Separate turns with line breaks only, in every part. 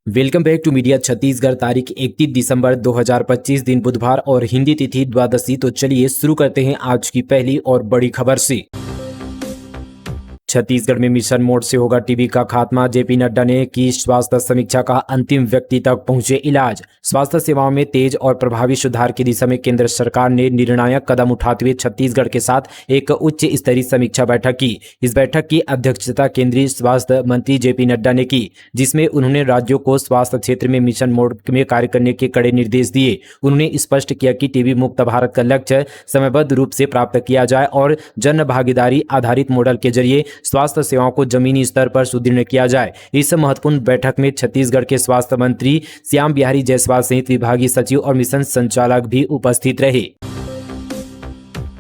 Welcome back to media Chhattisgarh. तारीख 31 दिसंबर 2025 दिन बुधवार और हिंदी तिथि द्वादशी। तो चलिए शुरू करते हैं आज की पहली और बड़ी खबर से। छत्तीसगढ़ में मिशन मोड से होगा टीबी का खात्मा। जेपी नड्डा ने की स्वास्थ्य समीक्षा का अंतिम व्यक्ति तक पहुंचे इलाज। स्वास्थ्य सेवाओं में तेज और प्रभावी सुधार की दिशा में केंद्र सरकार ने निर्णायक कदम उठाते हुए छत्तीसगढ़ के साथ एक उच्च स्तरीय समीक्षा बैठक की। इस बैठक की अध्यक्षता केंद्रीय स्वास्थ्य मंत्री जेपी नड्डा ने की, जिसमें उन्होंने राज्यों को स्वास्थ्य क्षेत्र में मिशन मोड में कार्य करने के कड़े निर्देश दिए। उन्होंने स्पष्ट किया कि टीबी मुक्त भारत का लक्ष्य समयबद्ध रूप से प्राप्त किया जाए और जन भागीदारी आधारित मॉडल के जरिए स्वास्थ्य सेवाओं को जमीनी स्तर पर सुदृढ़ किया जाए। इस महत्वपूर्ण बैठक में छत्तीसगढ़ के स्वास्थ्य मंत्री श्याम बिहारी जायसवाल सहित विभागीय सचिव और मिशन संचालक भी उपस्थित रहे।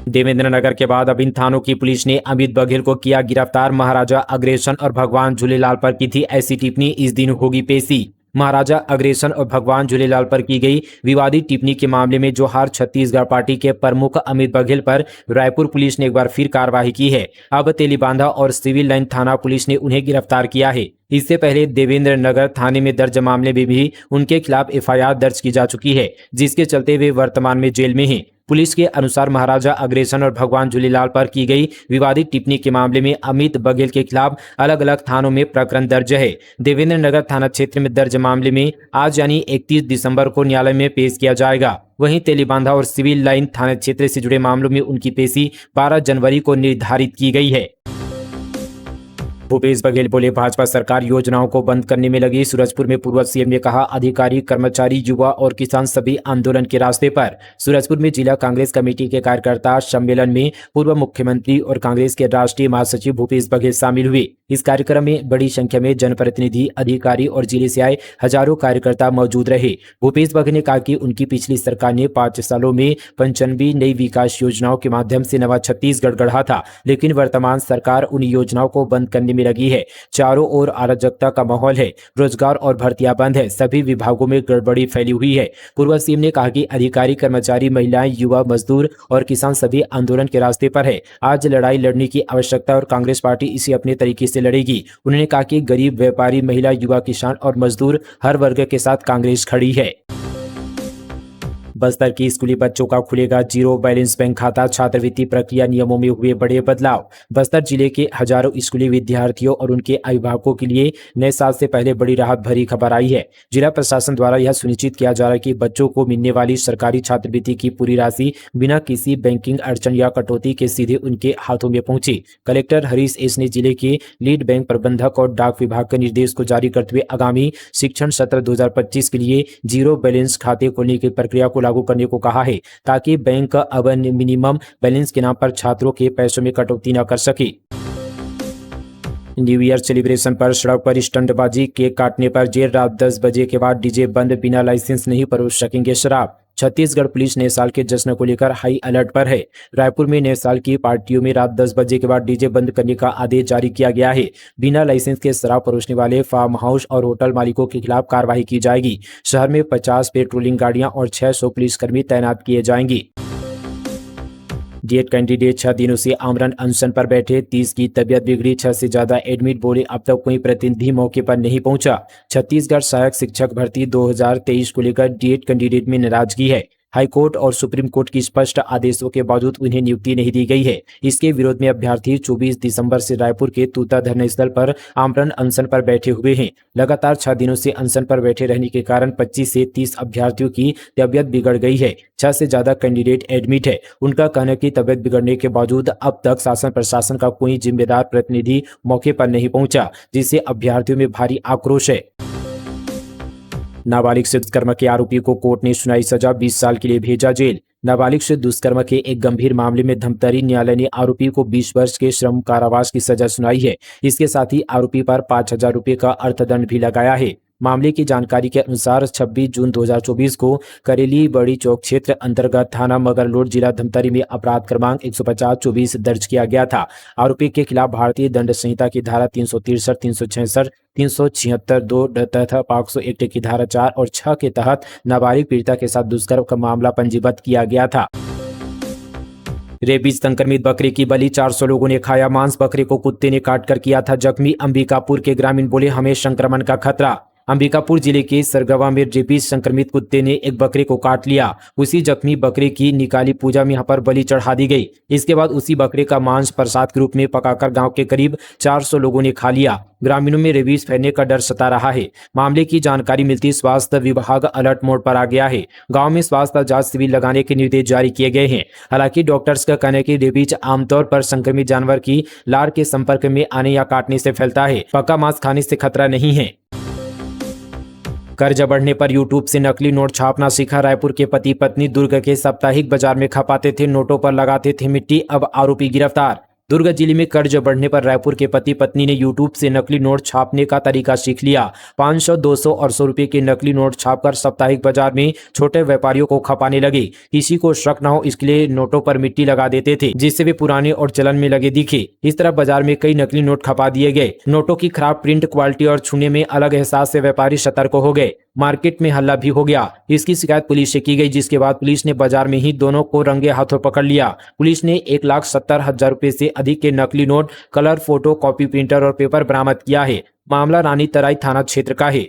देवेंद्र नगर के बाद अब इन थानों की पुलिस ने अमित बघेल को किया गिरफ्तार। महाराजा अग्रेसन और भगवान झूलेलाल पर की थी ऐसी टिप्पणी, इस दिन होगी पेशी। महाराजा अग्रेसन और भगवान झूलेलाल पर की गई विवादित टिप्पणी के मामले में जोहार छत्तीसगढ़ पार्टी के प्रमुख अमित बघेल पर रायपुर पुलिस ने एक बार फिर कार्रवाई की है। अब तेलीबांधा और सिविल लाइन थाना पुलिस ने उन्हें गिरफ्तार किया है। इससे पहले देवेंद्र नगर थाने में दर्ज मामले में भी उनके खिलाफ एफआईआर दर्ज की जा चुकी है, जिसके चलते वे वर्तमान में जेल में हैं। पुलिस के अनुसार महाराजा अग्रेसन और भगवान झूलेलाल पर की गई विवादित टिप्पणी के मामले में अमित बघेल के खिलाफ अलग अलग थानों में प्रकरण दर्ज है। देवेंद्र नगर थाना क्षेत्र में दर्ज मामले में आज यानी 31 दिसंबर को न्यायालय में पेश किया जाएगा। वहीं तेलीबांधा और सिविल लाइन थाना क्षेत्र से जुड़े मामलों में उनकी पेशी 12 जनवरी को निर्धारित की गई है। भूपेश बघेल बोले, भाजपा सरकार योजनाओं को बंद करने में लगी। सूरजपुर में पूर्व सीएम ने कहा, अधिकारी, कर्मचारी, युवा और किसान सभी आंदोलन के रास्ते पर। सूरजपुर में जिला कांग्रेस कमेटी के कार्यकर्ता सम्मेलन में पूर्व मुख्यमंत्री और कांग्रेस के राष्ट्रीय महासचिव भूपेश बघेल शामिल हुए। इस कार्यक्रम में बड़ी संख्या में जनप्रतिनिधि, अधिकारी और जिले से आए हजारों कार्यकर्ता मौजूद रहे। भूपेश बघेल ने कहा कि उनकी पिछली सरकार ने 5 सालों में 95 नई विकास योजनाओं के माध्यम से नवा छत्तीसगढ़ गढ़ा था, लेकिन वर्तमान सरकार उन योजनाओं को बंद करने में लगी है। चारों ओर अराजकता का माहौल है, रोजगार और भर्तियां बंद है, सभी विभागों में गड़बड़ी फैली हुई है। पूर्व सीएम ने कहा कि अधिकारी, कर्मचारी, महिलाएं, युवा, मजदूर और किसान सभी आंदोलन के रास्ते पर है। आज लड़ाई लड़ने की आवश्यकता और कांग्रेस पार्टी इसे अपने तरीके से लड़ेगी। उन्होंने कहा कि गरीब, व्यापारी, महिला, युवा, किसान और मजदूर हर वर्ग के साथ कांग्रेस खड़ी है। बस्तर की स्कूली बच्चों का खुलेगा जीरो बैलेंस बैंक खाता। छात्रवृत्ति प्रक्रिया नियमों में हुए बड़े बदलाव। बस्तर जिले के हजारों स्कूली विद्यार्थियों और उनके अभिभावकों के लिए नए साल से पहले बड़ी राहत भरी खबर आई है। जिला प्रशासन द्वारा यह सुनिश्चित किया जा रहा है कि बच्चों को मिलने वाली सरकारी छात्रवृत्ति की पूरी राशि बिना किसी बैंकिंग अड़चन या कटौती के सीधे उनके हाथों में पहुंचे। कलेक्टर हरीश एस ने जिले के लीड बैंक प्रबंधक और डाक विभाग के निर्देश को जारी करते हुए आगामी शिक्षण सत्र 2025 के लिए जीरो बैलेंस खाते खोलने की प्रक्रिया को लागू करने को कहा है, ताकि बैंक अब मिनिमम बैलेंस के नाम पर छात्रों के पैसों में कटौती न कर सके। न्यू ईयर सेलिब्रेशन पर सड़क पर स्टंटबाजी, केक काटने पर जेल। रात 10 बजे के बाद डीजे बंद, बिना लाइसेंस नहीं परोस सकेंगे शराब। छत्तीसगढ़ पुलिस नए साल के जश्न को लेकर हाई अलर्ट पर है। रायपुर में नए साल की पार्टियों में रात 10 बजे के बाद डीजे बंद करने का आदेश जारी किया गया है। बिना लाइसेंस के शराब परोसने वाले फार्म हाउस और होटल मालिकों के खिलाफ कार्रवाई की जाएगी। शहर में 50 पेट्रोलिंग गाड़ियां और 600 पुलिसकर्मी तैनात किए जाएंगे। डीएड कैंडिडेट 6 दिनों से आमरण अनशन पर बैठे। 30 की तबियत बिगड़ी, 6 से ज्यादा एडमिट। बोले, अब तक कोई प्रतिनिधि मौके पर नहीं पहुंचा। छत्तीसगढ़ सहायक शिक्षक भर्ती 2023 को लेकर डीएड कैंडिडेट में नाराजगी है। हाईकोर्ट और सुप्रीम कोर्ट की स्पष्ट आदेशों के बावजूद उन्हें नियुक्ति नहीं दी गई है। इसके विरोध में अभ्यर्थी 24 दिसंबर से रायपुर के तूता धरना स्थल पर आमरण अनशन पर बैठे हुए हैं। लगातार 6 दिनों से अनशन पर बैठे रहने के कारण 25 से 30 अभ्यर्थियों की तबियत बिगड़ गई है। 6 से ज्यादा कैंडिडेट एडमिट है। उनका कहना है कि तबियत बिगड़ने के बावजूद अब तक शासन प्रशासन का कोई जिम्मेदार प्रतिनिधि मौके पर नहीं पहुंचा, जिससे अभ्यर्थियों में भारी आक्रोश है। नाबालिग से दुष्कर्म के आरोपी को कोर्ट ने सुनाई सजा, 20 साल के लिए भेजा जेल। नाबालिग से दुष्कर्म के एक गंभीर मामले में धमतरी न्यायालय ने आरोपी को 20 वर्ष के श्रम कारावास की सजा सुनाई है। इसके साथ ही आरोपी पर 5,000 रुपये का अर्थदंड भी लगाया है। मामले की जानकारी के अनुसार 26 जून 2024 को करेली बड़ी चौक क्षेत्र अंतर्गत थाना मगरलोड जिला धमतरी में अपराध क्रमांक 150-24 दर्ज किया गया था। आरोपी के खिलाफ भारतीय दंड संहिता की धारा 363, 366, 376 2 तथा पॉक्सो एक्ट की धारा 4 और 6 के तहत नाबालिग पीड़िता के साथ दुष्कर्म का मामला पंजीबद्ध किया गया था। रेबीज संक्रमित बकरे की बलि, 400 लोगों ने खाया मांस। बकरे को कुत्ते ने काटकर किया था जख्मी। अंबिकापुर के ग्रामीण बोले, हमें संक्रमण का खतरा। अंबिकापुर जिले के सरगवा में रेबीज संक्रमित कुत्ते ने एक बकरे को काट लिया। उसी जख्मी बकरे की निकाली पूजा में यहाँ पर बलि चढ़ा दी गई। इसके बाद उसी बकरे का मांस प्रसाद के रूप में पकाकर गांव के करीब 400 लोगों ने खा लिया। ग्रामीणों में रेबीज फैलने का डर सता रहा है। मामले की जानकारी मिलती स्वास्थ्य विभाग अलर्ट मोड पर आ गया है। गांव में स्वास्थ्य जांच शिविर लगाने के निर्देश जारी किए गए हैं। हालांकि डॉक्टर्स का कहना है कि रेबीज आमतौर पर संक्रमित जानवर की लार के संपर्क में आने या काटने से फैलता है। पका मांस खाने से खतरा नहीं है। कर्ज बढ़ने पर यूट्यूब से नकली नोट छापना सीखा। रायपुर के पति पत्नी दुर्ग के साप्ताहिक बाजार में खपाते थे, नोटों पर लगाते थे मिट्टी। अब आरोपी गिरफ्तार। दुर्ग जिले में कर्ज बढ़ने पर रायपुर के पति पत्नी ने यूट्यूब से नकली नोट छापने का तरीका सीख लिया। 500, 200 और 100 रुपए के नकली नोट छापकर साप्ताहिक बाजार में छोटे व्यापारियों को खपाने लगे। किसी को शक न हो इसके लिए नोटों पर मिट्टी लगा देते थे, जिससे वे पुराने और चलन में लगे दिखे। इस तरह बाजार में कई नकली नोट खपा दिए गए। नोटों की खराब प्रिंट क्वालिटी और छूने में अलग एहसास से व्यापारी सतर्क हो गए। मार्केट में हल्ला भी हो गया। इसकी शिकायत पुलिस से की गई, जिसके बाद पुलिस ने बाजार में ही दोनों को रंगे हाथों पकड़ लिया। पुलिस ने 1,70,000 रुपए से अधिक के नकली note, colour photo copy printer और पेपर बरामद किया है। मामला रानी तराई थाना क्षेत्र का है।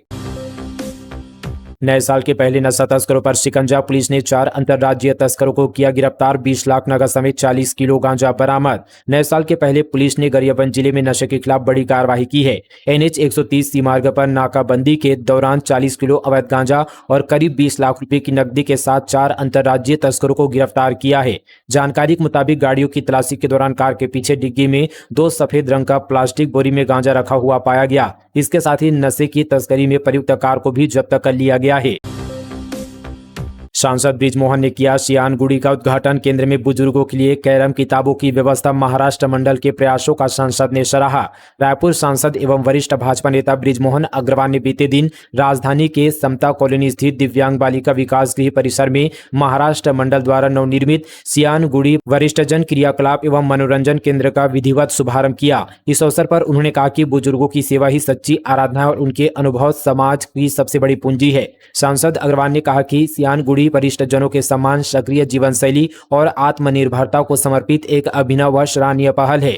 नए साल के पहले नशा तस्करों पर शिकंजा। पुलिस ने 4 अंतर्राज्यीय तस्करों को किया गिरफ्तार। 20 लाख नगद समेत 40 किलो गांजा बरामद। नए साल के पहले पुलिस ने गरियाबंद जिले में नशे के खिलाफ बड़ी कार्रवाई की है। NH 130 सी मार्ग पर नाकाबंदी के दौरान 40 किलो अवैध गांजा और करीब 20 लाख रुपए की नकदी के साथ 4 अंतर्राज्यीय तस्करों को गिरफ्तार किया है। जानकारी के मुताबिक गाड़ियों की तलाशी के दौरान कार के पीछे डिग्गी में 2 सफेद रंग का प्लास्टिक बोरी में गांजा रखा हुआ पाया गया। इसके साथ ही नशे की तस्करी में प्रयुक्त कार को भी जब्त कर लिया गया है। सांसद बृजमोहन ने किया सियानगुड़ी का उद्घाटन। केंद्र में बुजुर्गों के लिए कैरम किताबों की व्यवस्था। महाराष्ट्र मंडल के प्रयासों का सांसद ने सराहा। रायपुर सांसद एवं वरिष्ठ भाजपा नेता बृजमोहन अग्रवाल ने बीते दिन राजधानी के समता कॉलोनी स्थित दिव्यांग बालिका विकास गृह परिसर में महाराष्ट्र मंडल द्वारा नवनिर्मित सियानगुड़ी वरिष्ठजन क्रियाकलाप एवं मनोरंजन केंद्र का विधिवत शुभारंभ किया। इस अवसर पर उन्होंने कहा कि बुजुर्गों की सेवा ही सच्ची आराधना है और उनके अनुभव समाज की सबसे बड़ी पूंजी है। सांसद अग्रवाल ने कहा कि सियानगुड़ी वरिष्ठ जनों के सम्मान, सक्रिय जीवन शैली और आत्मनिर्भरता को समर्पित एक अभिनव व सराहनीय पहल है।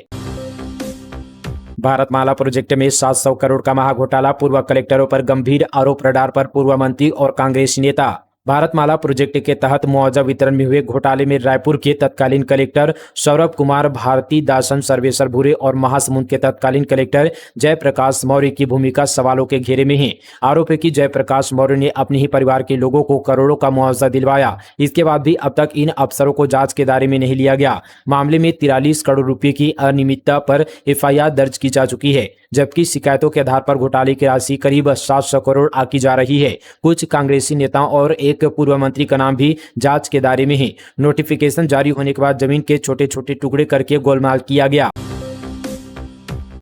भारतमाला प्रोजेक्ट में 700 करोड़ का महाघोटाला। पूर्व कलेक्टरों पर गंभीर आरोप। रडार पर पूर्व मंत्री और कांग्रेसी नेता। भारतमाला प्रोजेक्ट के तहत मुआवजा वितरण में हुए घोटाले में रायपुर के तत्कालीन कलेक्टर सौरभ कुमार, भारती दासन, सर्वेश्वर भूरे और महासमुंद के तत्कालीन कलेक्टर जयप्रकाश मौर्य की भूमिका सवालों के घेरे में है। आरोप है कि जयप्रकाश मौर्य ने अपने ही परिवार के लोगों को करोड़ों का मुआवजा दिलवाया। इसके बाद भी अब तक इन अफसरों को जांच के दायरे में नहीं लिया गया। मामले में 43 करोड़ रुपए की अनियमितता पर FIR दर्ज की जा चुकी है, जबकि शिकायतों के आधार पर घोटाले की राशि करीब 700 करोड़ आकी जा रही है। कुछ कांग्रेसी नेताओं और एक पूर्व मंत्री का नाम भी जांच के दायरे में है। नोटिफिकेशन जारी होने के बाद जमीन के छोटे छोटे टुकड़े करके गोलमाल किया गया।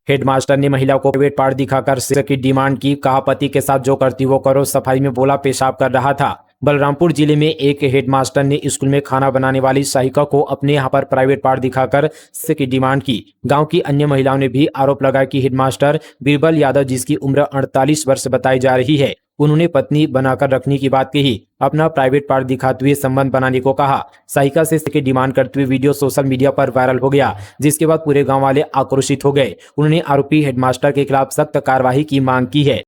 हेडमास्टर ने महिला को प्राइवेट पार्ट दिखाकर सेक्स की डिमांड की। कहा पति के साथ जो करती वो करो। सफाई में बोला पेशाब कर रहा था। बलरामपुर जिले में एक हेडमास्टर ने स्कूल में खाना बनाने वाली सहायिका को अपने यहाँ पर प्राइवेट पार्ट दिखाकर सेक्स की डिमांड की। गांव की अन्य महिलाओं ने भी आरोप लगाया कि हेडमास्टर बीरबल यादव, जिसकी उम्र 48 वर्ष बताई जा रही है, उन्होंने पत्नी बनाकर रखने की बात कही। अपना प्राइवेट पार्ट दिखाते हुए संबंध बनाने को कहा। सहायिका से सेक्स की डिमांड करते हुए वीडियो सोशल मीडिया पर वायरल हो गया, जिसके बाद पूरे गाँव वाले आक्रोशित हो गए। उन्होंने आरोपी हेडमास्टर के खिलाफ सख्त कार्रवाई की मांग की है।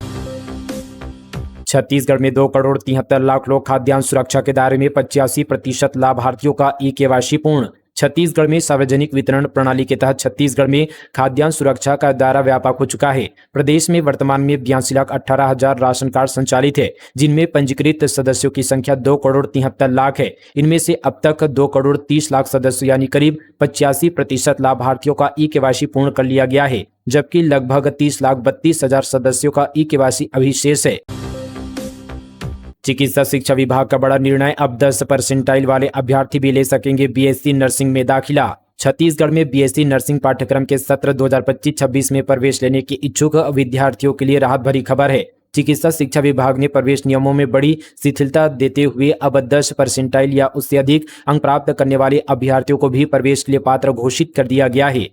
छत्तीसगढ़ में 2 करोड़ 73 लाख लोग खाद्यान्न सुरक्षा के दायरे में। 85% लाभार्थियों का E-KYC पूर्ण। छत्तीसगढ़ में सार्वजनिक वितरण प्रणाली के तहत छत्तीसगढ़ में खाद्यान्न सुरक्षा का दायरा व्यापक हो चुका है। प्रदेश में वर्तमान में 82,18,000 राशन कार्ड संचालित है, जिनमें पंजीकृत सदस्यों की संख्या 2 करोड़ 73 लाख है। इनमें से अब तक 2 करोड़ 30 लाख सदस्यों यानी करीब 85% लाभार्थियों का E-KYC पूर्ण कर लिया गया है, जबकि लगभग 30,32,000 सदस्यों का E-KYC अभी शेष है। चिकित्सा शिक्षा विभाग का बड़ा निर्णय। अब 10 परसेंटाइल वाले अभ्यर्थी भी ले सकेंगे BSc नर्सिंग में दाखिला। छत्तीसगढ़ में BSc नर्सिंग पाठ्यक्रम के सत्र 2025-26 में प्रवेश लेने के इच्छुक विद्यार्थियों के लिए राहत भरी खबर है। चिकित्सा शिक्षा विभाग ने प्रवेश नियमों में बड़ी शिथिलता देते हुए अब 10 परसेंटाइल या उससे अधिक अंक प्राप्त करने वाले अभ्यर्थियों को भी प्रवेश के लिए पात्र घोषित कर दिया गया है।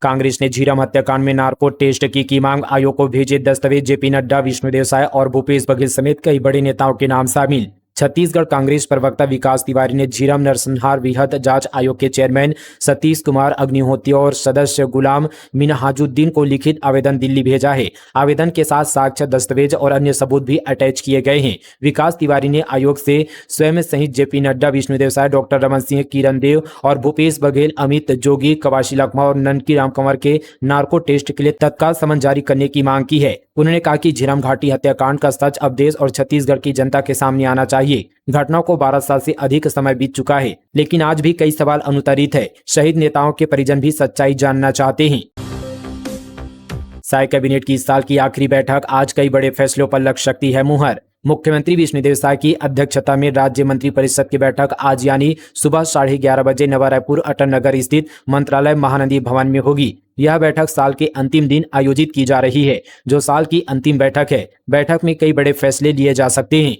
कांग्रेस ने झीरम हत्याकांड में नार्को टेस्ट की मांग। आयोग को भेजे दस्तावेज। JP नड्डा, विष्णुदेव साय और भूपेश बघेल समेत कई बड़े नेताओं के नाम शामिल। छत्तीसगढ़ कांग्रेस प्रवक्ता विकास तिवारी ने झीरम नरसंहार वृहद जांच आयोग के चेयरमैन सतीश कुमार अग्निहोत्री और सदस्य गुलाम मिनहाजुद्दीन को लिखित आवेदन दिल्ली भेजा है। आवेदन के साथ साक्ष्य, दस्तावेज और अन्य सबूत भी अटैच किए गए हैं। विकास तिवारी ने आयोग से स्वयं सहित जेपी नड्डा, विष्णुदेव साय, डॉक्टर रमन सिंह, किरण देव और भूपेश बघेल, अमित जोगी, कवाशी लखमा और ननकी राम कंवर के नार्को टेस्ट के लिए तत्काल समन जारी करने की मांग की है। उन्होंने कहा कि झीरम घाटी हत्याकांड का सच अब देश और छत्तीसगढ़ की जनता के सामने आना चाहिए। घटनाओं को 12 साल से अधिक समय बीत चुका है, लेकिन आज भी कई सवाल अनुत्तरित है। शहीद नेताओं के परिजन भी सच्चाई जानना चाहते हैं। साय कैबिनेट की इस साल की आखिरी बैठक, आज कई बड़े फैसलों पर लग सकती है मुहर। मुख्यमंत्री विष्णुदेव साय की अध्यक्षता में राज्य मंत्री परिषद की बैठक आज यानी सुबह 11:30 बजे नवा रायपुर अटल नगर स्थित मंत्रालय महानदी भवन में होगी। यह बैठक साल के अंतिम दिन आयोजित की जा रही है, जो साल की अंतिम बैठक है। बैठक में कई बड़े फैसले लिए जा सकते हैं।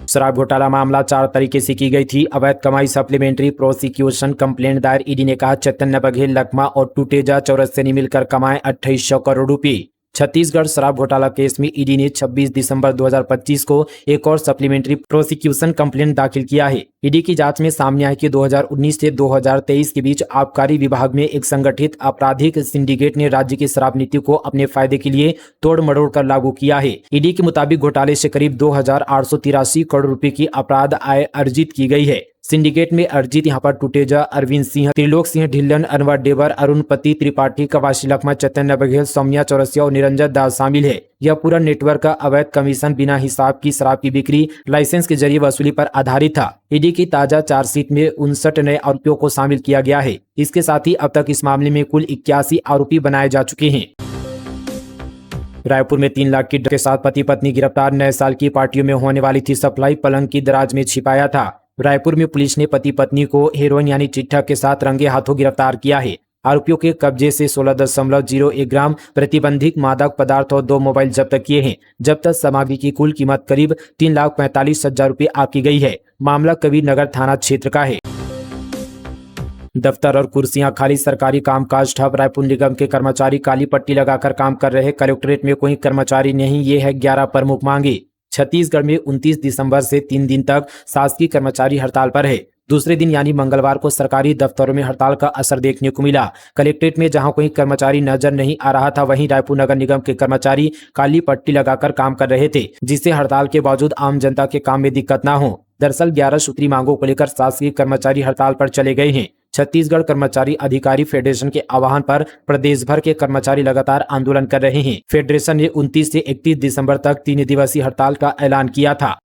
शराब घोटाला मामला 4 तरीके से की गई थी। अवैध कमाई, सप्लीमेंट्री प्रोसिक्यूशन कंप्लेंट दायर। ईडी ने कहा चैतन्य बघेल, लखमा और टूटेजा चौरसिया ने मिलकर कमाए 2800 करोड़ रुपए। छत्तीसगढ़ शराब घोटाला केस में ईडी ने 26 दिसंबर 2025 को एक और सप्लीमेंट्री प्रोसिक्यूशन कंप्लेंट दाखिल किया है। ईडी की जांच में सामने आया कि 2019 से 2023 के बीच आबकारी विभाग में एक संगठित आपराधिक सिंडिकेट ने राज्य की शराब नीति को अपने फायदे के लिए तोड़ मरोड़ कर लागू किया है। ईडी के मुताबिक घोटाले से करीब 2883 करोड़ रुपए की अपराध आय अर्जित की गई है। सिंडिकेट में अर्जित यहाँ पर टूटेजा, अरविंद सिंह, त्रिलोक सिंह ढिल्लन, अनवर डेवर, अरुणपति त्रिपाठी, कवाशी लखमा, चैतन्य बघेल, सौम्या चौरसिया और निरंजन दास शामिल है। यह पूरा नेटवर्क का अवैध कमीशन बिना हिसाब की शराब की बिक्री लाइसेंस के जरिए वसूली पर आधारित था। ईडी की ताजा चार्जशीट में 59 नए आरोपियों को शामिल किया गया है। इसके साथ ही अब तक इस मामले में कुल 81 आरोपी बनाए जा चुके हैं। रायपुर में 3 लाख की ड्रग्स के साथ पति पत्नी गिरफ्तार। नए साल की पार्टियों में होने वाली थी सप्लाई, पलंग की दराज में छिपाया था। रायपुर में पुलिस ने पति पत्नी को हेरोइन यानी चिट्ठा के साथ रंगे हाथों गिरफ्तार किया है। आरोपियों के कब्जे से 16.01 ग्राम प्रतिबंधित मादक पदार्थ और 2 मोबाइल जब्त किए हैं। जब्त सामग्री की कुल कीमत करीब 3,45,000 रुपये आकी गई है। मामला कबीर नगर थाना क्षेत्र का है। दफ्तर और कुर्सियां खाली, सरकारी कामकाज ठप। रायपुर निगम के कर्मचारी काली पट्टी लगाकर काम कर रहे। कलेक्ट्रेट में कोई कर्मचारी नहीं, ये है 11 प्रमुख मांगे। छत्तीसगढ़ में 29 दिसंबर से 3 दिन तक शासकीय कर्मचारी हड़ताल पर है। दूसरे दिन यानी मंगलवार को सरकारी दफ्तरों में हड़ताल का असर देखने को मिला। कलेक्ट्रेट में जहां कोई कर्मचारी नजर नहीं आ रहा था, वहीं रायपुर नगर निगम के कर्मचारी काली पट्टी लगाकर काम कर रहे थे, जिससे हड़ताल के बावजूद आम जनता के काम में दिक्कत न हो। दरअसल 11 सूत्री मांगों को लेकर शासकीय कर्मचारी हड़ताल पर चले गए हैं। छत्तीसगढ़ कर्मचारी अधिकारी फेडरेशन के आह्वान पर प्रदेश भर के कर्मचारी लगातार आंदोलन कर रहे हैं। फेडरेशन ने 29 से 31 दिसंबर तक 3 दिवसीय हड़ताल का ऐलान किया था।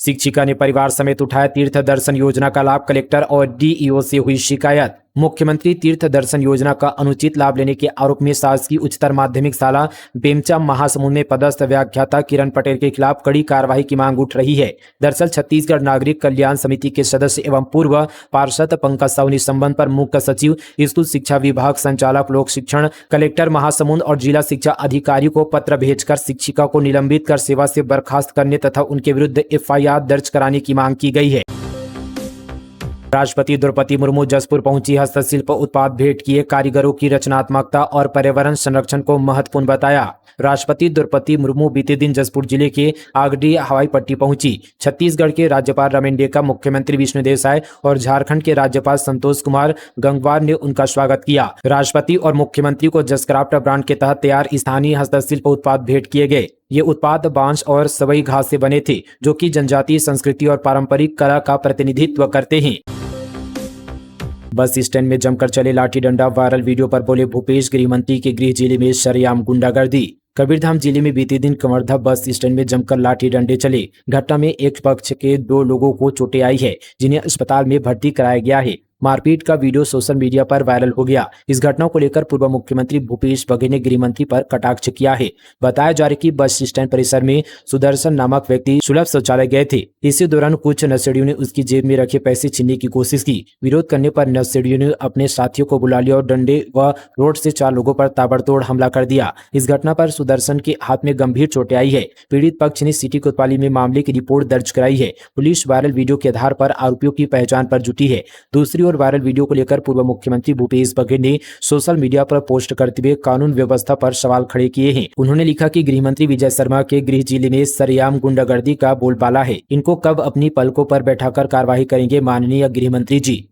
शिक्षिका ने परिवार समेत उठाया तीर्थ दर्शन योजना का लाभ। कलेक्टर और डीईओ से हुई शिकायत। मुख्यमंत्री तीर्थ दर्शन योजना का अनुचित लाभ लेने के आरोप में शासकीय उच्चतर माध्यमिक शाला बेमचा महासमुंद में पदस्थ व्याख्याता किरण पटेल के खिलाफ कड़ी कार्रवाई की मांग उठ रही है। दरअसल छत्तीसगढ़ नागरिक कल्याण समिति के सदस्य एवं पूर्व पार्षद पंकज साहू ने संबंध पर मुख्य सचिव, स्कूल शिक्षा विभाग, संचालक लोक शिक्षण, कलेक्टर महासमुंद और जिला शिक्षा अधिकारी को पत्र भेजकर शिक्षिका को निलंबित कर सेवा से बर्खास्त करने तथा उनके विरुद्ध एफआईआर दर्ज कराने की मांग की गई है। राष्ट्रपति द्रौपदी मुर्मू जसपुर पहुंची। हस्तशिल्प उत्पाद भेंट किए। कारीगरों की रचनात्मकता और पर्यावरण संरक्षण को महत्वपूर्ण बताया। राष्ट्रपति द्रौपदी मुर्मू बीते दिन जसपुर जिले के आगडी हवाई पट्टी पहुंची। छत्तीसगढ़ के राज्यपाल रमेन डेका, मुख्यमंत्री विष्णुदेव साय और झारखंड के राज्यपाल संतोष कुमार गंगवार ने उनका स्वागत किया। राष्ट्रपति और मुख्यमंत्री को जसक्राफ्ट ब्रांड के तहत तैयार स्थानीय हस्तशिल्प उत्पाद भेंट किए गए। ये उत्पाद बांस और सवई घास से बने थे, जो कि जनजातीय संस्कृति और पारंपरिक कला का प्रतिनिधित्व करते हैं। बस स्टैंड में जमकर चले लाठी डंडा। वायरल वीडियो पर बोले भूपेश, गृह मंत्री के गृह जिले में सरेआम गुंडागर्दी। कबीरधाम जिले में बीते दिन कवर्धा बस स्टैंड में जमकर लाठी डंडे चले। घटना में एक पक्ष के 2 लोगों को चोटें आई है, जिन्हें अस्पताल में भर्ती कराया गया है। मारपीट का वीडियो सोशल मीडिया पर वायरल हो गया। इस घटना को लेकर पूर्व मुख्यमंत्री भूपेश बघेल ने गृह मंत्री पर कटाक्ष किया है। बताया जा रहा है कि बस स्टैंड परिसर में सुदर्शन नामक व्यक्ति सुलभ शौचालय गए थे। इसी दौरान कुछ नक्सलियों ने उसकी जेब में रखे पैसे छीनने की कोशिश की। विरोध करने पर नक्सलियों ने अपने साथियों को बुला लिया और डंडे व रोड से 4 लोगों पर ताबड़तोड़ हमला कर दिया। इस घटना पर सुदर्शन के हाथ में गंभीर चोटें आई है। पीड़ित पक्ष ने सिटी कोतवाली में मामले की रिपोर्ट दर्ज कराई है। पुलिस वायरल वीडियो के आधार पर आरोपियों की पहचान पर जुटी है। दूसरी ओर और वायरल वीडियो को लेकर पूर्व मुख्यमंत्री भूपेश बघेल ने सोशल मीडिया पर पोस्ट करते हुए कानून व्यवस्था पर सवाल खड़े किए हैं। उन्होंने लिखा कि गृह मंत्री विजय शर्मा के गृह जिले में सरेआम गुंडागर्दी का बोलबाला है। इनको कब अपनी पलकों पर बैठाकर कार्रवाई करेंगे माननीय गृह मंत्री जी।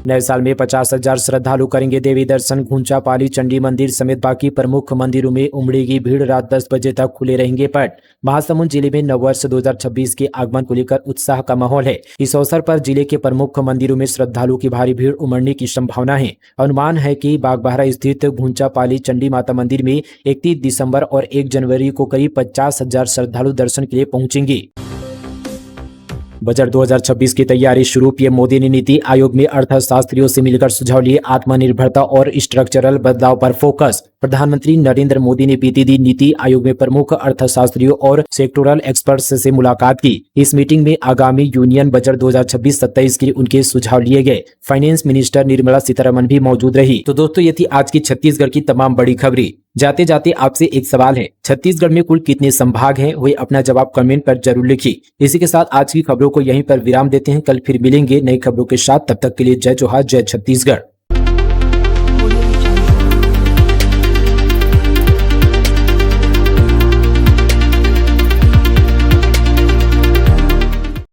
नए साल में 50,000 श्रद्धालु करेंगे देवी दर्शन। घुंचा पाली चंडी मंदिर समेत बाकी प्रमुख मंदिरों में उमड़ेगी भीड़। रात 10 बजे तक खुले रहेंगे पट। महासमुंद जिले में नववर्ष 2026 के आगमन को लेकर उत्साह का माहौल है। इस अवसर पर जिले के प्रमुख मंदिरों में श्रद्धालुओं की भारी भीड़ उमड़ने की संभावना है। अनुमान है कि बागबाहरा स्थित घुंचा पाली चंडी माता मंदिर में 31 दिसंबर और 1 जनवरी को करीब 50,000 श्रद्धालु दर्शन के लिए पहुंचेंगे। बजट 2026 की तैयारी शुरू। पीएम मोदी ने नीति आयोग में अर्थशास्त्रियों से मिलकर सुझाव लिए। आत्मनिर्भरता और स्ट्रक्चरल बदलाव पर फोकस। प्रधानमंत्री नरेंद्र मोदी ने बीते दिन नीति आयोग में प्रमुख अर्थशास्त्रियों और सेक्टोरल एक्सपर्ट्स से मुलाकात की। इस मीटिंग में आगामी यूनियन बजट 2026-27 के लिए उनके सुझाव लिए गए। फाइनेंस मिनिस्टर निर्मला सीतारमण भी मौजूद रही। तो दोस्तों, ये थी आज की छत्तीसगढ़ की तमाम बड़ी खबरें। जाते जाते आपसे एक सवाल है, छत्तीसगढ़ में कुल कितने संभाग हैं? वही अपना जवाब कमेंट पर जरूर लिखिए। इसी के साथ आज की खबरों को यहीं पर विराम देते हैं। कल फिर मिलेंगे नई खबरों के साथ। तब तक के लिए जय जोहार, जय छत्तीसगढ़।